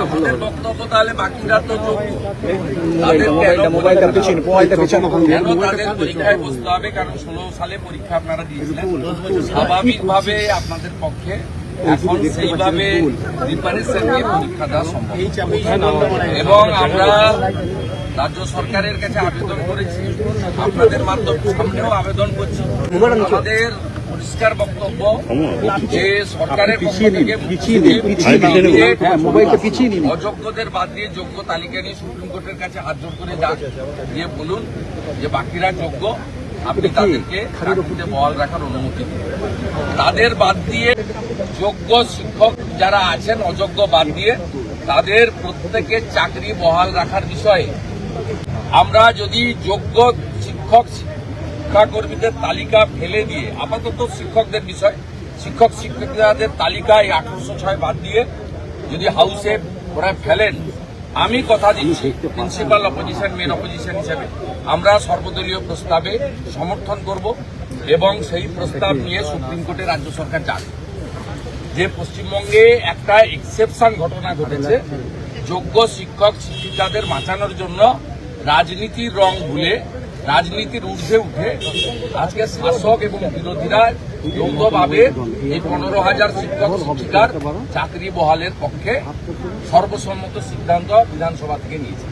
আমাদের বক্তব্য তাহলে বাকিরা তো কেন তাদের পরীক্ষায় বসতে হবে? কারণ 16 সালে পরীক্ষা আপনারা দিয়েছিলেন, স্বাভাবিকভাবে আপনাদের পক্ষে এখন সেইভাবে প্রিপারেশন নিয়ে পরীক্ষা দেওয়া সম্ভব। এবং আমরা রাজ্য সরকারের কাছে আবেদন করেছি, আপনাদের মাধ্যমে সামনেও আবেদন করছি। আমাদের পরিষ্কার বক্তব্য যে সরকারের পক্ষ থেকে অযোগ্যদের বাদ দিয়ে যোগ্য তালিকা নিয়ে সুপ্রিম কোর্টের কাছে হাত জোর করে যান, দিয়ে বলুন যে বাকিরা যোগ্য, আপনি তাদেরকে চাকরিতে বহাল রাখার অনুমতি দিন। তাদের বাদ দিয়ে যোগ্য শিক্ষক যারা আছেন অযোগ্য বাদ দিয়ে তাদের প্রত্যেকের চাকরি বহাল রাখার বিষয়ে আমরা যদি যোগ্য শিক্ষাকর্মীদের তালিকা ফেলে দিয়ে আপাতত শিক্ষকদের বিষয় শিক্ষকদের তালিকায় 1806 বাদ দিয়ে যদি হাউসে ওরা ফেলেন, আমি কথা দিচ্ছি প্রিন্সিপাল অপোজিশন মেন অপোজিশন হিসেবে আমরা সর্বদলীয় প্রস্তাবে সমর্থন করব এবং সেই প্রস্তাব নিয়ে সুপ্রিম কোর্টে রাজ্য সরকার যাবে। যে পশ্চিমবঙ্গে একটা এক্সেপশন ঘটনা ঘটেছে, যোগ্য শিক্ষক শিক্ষিকাদের বাঁচানোর জন্য রাজনীতির রং ভুলে রাজনীতির ঊর্ধ্বে উঠে আজকে শাসক এবং বিরোধীরা যৌথভাবে এই 15,000 শিক্ষক শিক্ষিকার চাকরি বহালের পক্ষে সর্বসম্মত সিদ্ধান্ত বিধানসভা থেকে নিয়েছে।